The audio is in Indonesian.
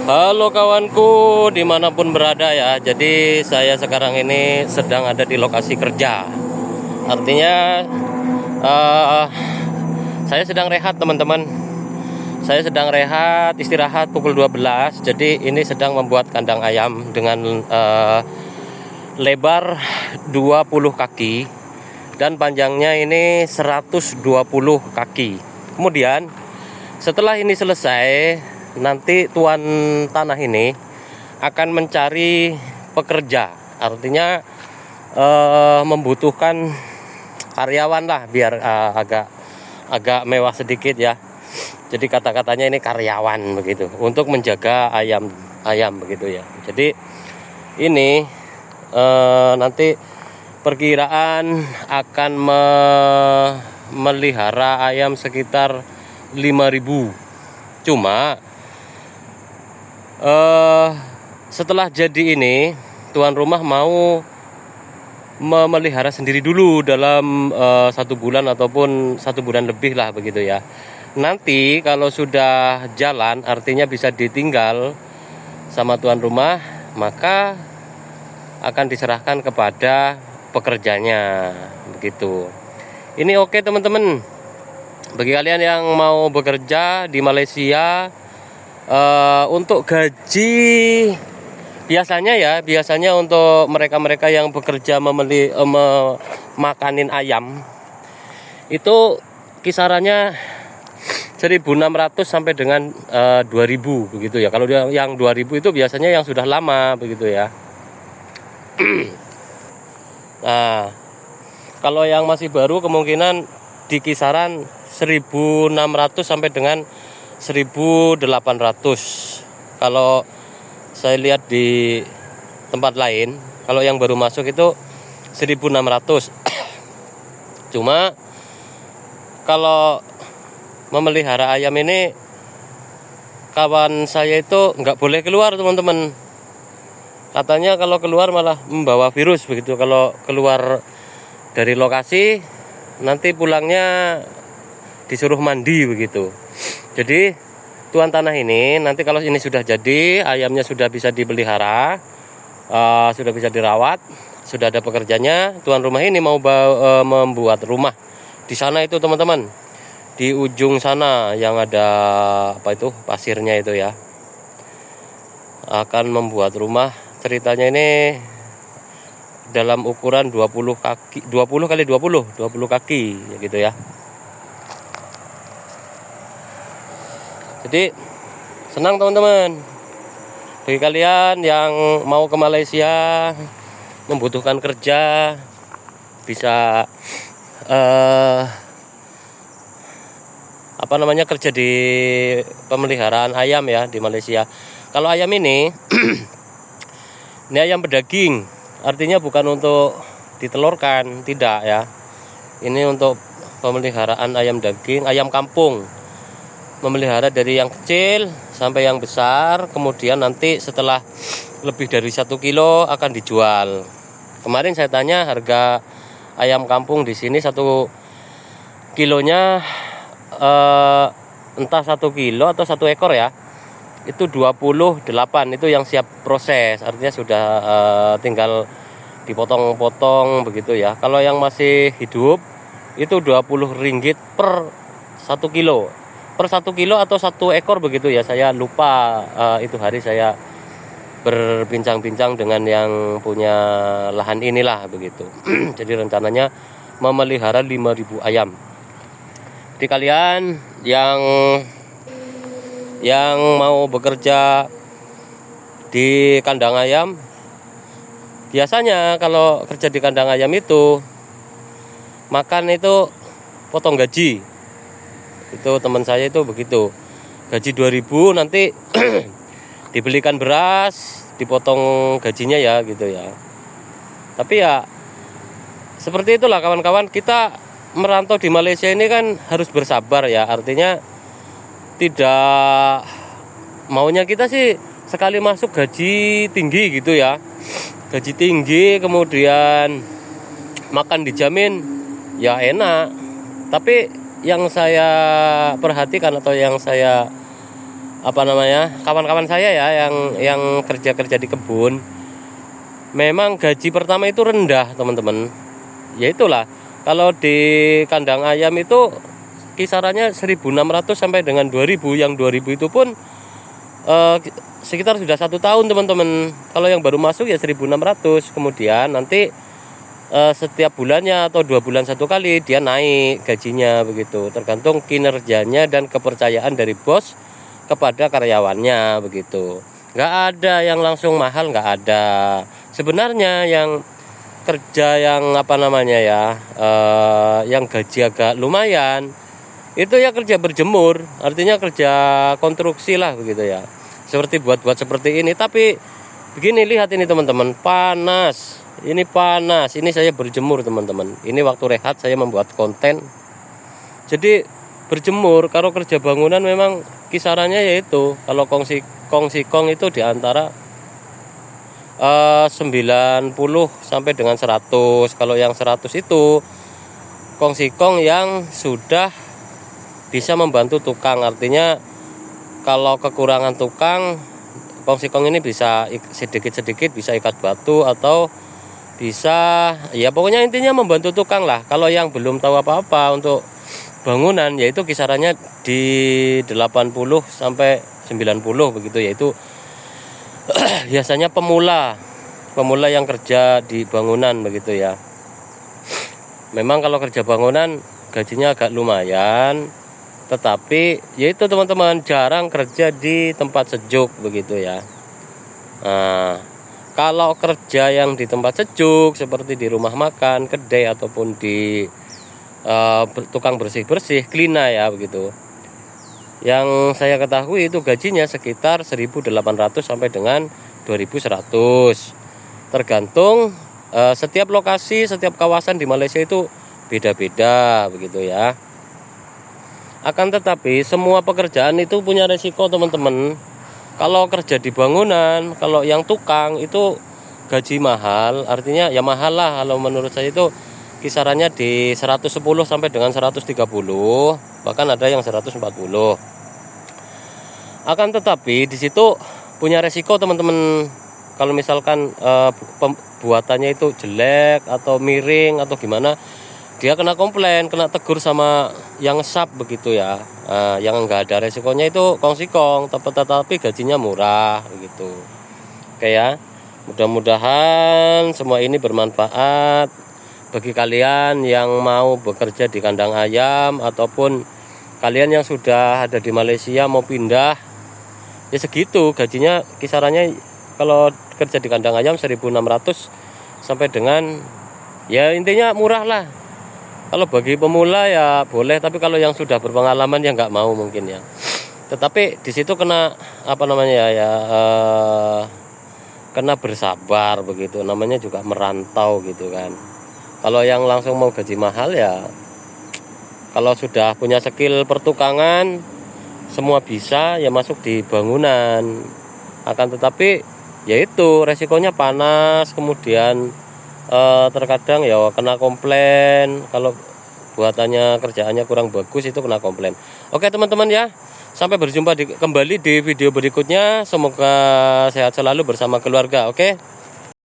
Halo kawanku dimanapun berada ya. Jadi saya sekarang ini sedang ada di lokasi kerja. Artinya saya sedang rehat teman-teman. Saya sedang rehat istirahat pukul 12. Jadi ini sedang membuat kandang ayam dengan lebar 20 kaki dan panjangnya ini 120 kaki. Kemudian setelah ini selesai, nanti tuan tanah ini akan mencari pekerja. Artinya membutuhkan karyawan lah, biar agak mewah sedikit ya. Jadi kata-katanya ini karyawan begitu, untuk menjaga ayam begitu ya. Jadi ini nanti perkiraan akan memelihara ayam sekitar 5.000. Cuma setelah jadi ini tuan rumah mau memelihara sendiri dulu dalam 1 bulan ataupun 1 bulan lebih lah begitu ya. Nanti kalau sudah jalan, artinya bisa ditinggal sama tuan rumah, maka akan diserahkan kepada pekerjanya begitu. Ini oke teman-teman. Bagi kalian yang mau bekerja di Malaysia, untuk gaji biasanya untuk mereka-mereka yang bekerja makanin ayam itu kisarannya 1.600 sampai dengan 2.000 begitu ya. Kalau yang 2.000 itu biasanya yang sudah lama begitu ya. Nah, kalau yang masih baru kemungkinan di kisaran 1.600 sampai dengan 1.800. Kalau saya lihat di tempat lain, kalau yang baru masuk itu 1.600. Cuma kalau memelihara ayam ini, kawan saya itu nggak boleh keluar teman-teman. Katanya kalau keluar malah membawa virus begitu. Kalau keluar dari lokasi nanti pulangnya disuruh mandi begitu. Jadi tuan tanah ini nanti kalau ini sudah jadi, ayamnya sudah bisa dipelihara, sudah bisa dirawat, sudah ada pekerjanya, tuan rumah ini mau membuat rumah di sana itu teman-teman. Di ujung sana yang ada pasirnya itu ya, akan membuat rumah. Ceritanya ini dalam ukuran 20 kaki, 20 kali 20 kaki gitu ya. Jadi senang teman-teman. Bagi kalian yang mau ke Malaysia, membutuhkan kerja, bisa kerja di pemeliharaan ayam ya di Malaysia. Kalau ayam ini ini ayam pedaging, artinya bukan untuk ditelurkan, tidak ya. Ini untuk pemeliharaan ayam daging, ayam kampung. Memelihara dari yang kecil sampai yang besar, kemudian nanti setelah lebih dari 1 kilo akan dijual. Kemarin saya tanya harga ayam kampung di sini 1 kilonya entah 1 kilo atau 1 ekor ya, itu 28. Itu yang siap proses, artinya sudah tinggal dipotong-potong begitu ya. Kalau yang masih hidup itu 20 ringgit per 1 kilo, per 1 kilo atau 1 ekor begitu ya. Saya lupa, itu hari saya berbincang-bincang dengan yang punya lahan inilah begitu. Jadi rencananya memelihara 5.000 ayam. Jadi kalian yang mau bekerja di kandang ayam, biasanya kalau kerja di kandang ayam itu makan itu potong gaji. Itu teman saya itu begitu. Gaji 2.000 nanti dibelikan beras, dipotong gajinya ya gitu ya. Tapi ya seperti itulah kawan-kawan, kita merantau di Malaysia ini kan harus bersabar ya. Artinya tidak maunya kita sih sekali masuk gaji tinggi gitu ya. Gaji tinggi kemudian makan dijamin ya enak. Tapi yang saya perhatikan atau yang saya apa namanya, kawan-kawan saya ya yang kerja di kebun, memang gaji pertama itu rendah teman-teman. Ya itulah, kalau di kandang ayam itu kisarannya 1.600 sampai dengan 2.000. Yang 2.000 itu pun sekitar sudah 1 tahun teman-teman. Kalau yang baru masuk ya 1.600. Kemudian nanti setiap bulannya atau 2 bulan satu kali dia naik gajinya begitu, tergantung kinerjanya dan kepercayaan dari bos kepada karyawannya begitu. Nggak ada yang langsung mahal, nggak ada. Sebenarnya yang kerja yang apa namanya ya, yang gaji agak lumayan itu ya kerja berjemur, artinya kerja konstruksi lah begitu ya, seperti buat seperti ini. Tapi begini, lihat ini teman-teman, panas, ini panas, ini saya berjemur teman-teman, ini waktu rehat saya membuat konten, jadi berjemur. Kalau kerja bangunan memang kisarannya yaitu, kalau kong itu diantara 90 sampai dengan 100. Kalau yang 100 itu kong yang sudah bisa membantu tukang, artinya kalau kekurangan tukang, kong ini bisa sedikit-sedikit bisa ikat batu atau bisa ya pokoknya intinya membantu tukang lah. Kalau yang belum tahu apa-apa untuk bangunan, yaitu kisarannya di 80 sampai 90 begitu, yaitu biasanya pemula yang kerja di bangunan begitu ya. Memang kalau kerja bangunan gajinya agak lumayan, tetapi yaitu teman-teman jarang kerja di tempat sejuk begitu ya. Nah, kalau kerja yang di tempat sejuk seperti di rumah makan, kedai ataupun di tukang bersih-bersih, klina ya begitu, yang saya ketahui itu gajinya sekitar 1.800 sampai dengan 2.100, tergantung setiap lokasi, setiap kawasan di Malaysia itu beda-beda begitu ya. Akan tetapi semua pekerjaan itu punya resiko teman-teman. Kalau kerja di bangunan, kalau yang tukang itu gaji mahal, artinya ya mahal lah. Kalau menurut saya itu kisarannya di 110 sampai dengan 130, bahkan ada yang 140. Akan tetapi di situ punya resiko teman-teman. Kalau misalkan buatannya itu jelek atau miring atau gimana, dia kena komplain, kena tegur sama yang ngesap begitu ya. Yang enggak ada resikonya itu kong, tetapi gajinya murah begitu. Oke ya, mudah-mudahan semua ini bermanfaat bagi kalian yang mau bekerja di kandang ayam, ataupun kalian yang sudah ada di Malaysia mau pindah. Ya segitu gajinya, kisarannya kalau kerja di kandang ayam 1.600 sampai dengan, ya intinya murah lah. Kalau bagi pemula ya boleh, tapi kalau yang sudah berpengalaman ya nggak mau mungkin ya. Tetapi di situ kena apa namanya ya, kena bersabar begitu, namanya juga merantau gitu kan. Kalau yang langsung mau gaji mahal ya, kalau sudah punya skill pertukangan semua bisa ya masuk di bangunan. Akan tetapi yaitu resikonya panas, kemudian terkadang ya kena komplain. Kalau buatannya, kerjaannya kurang bagus itu kena komplain. Oke teman-teman ya, sampai berjumpa kembali di video berikutnya. Semoga sehat selalu bersama keluarga. Oke.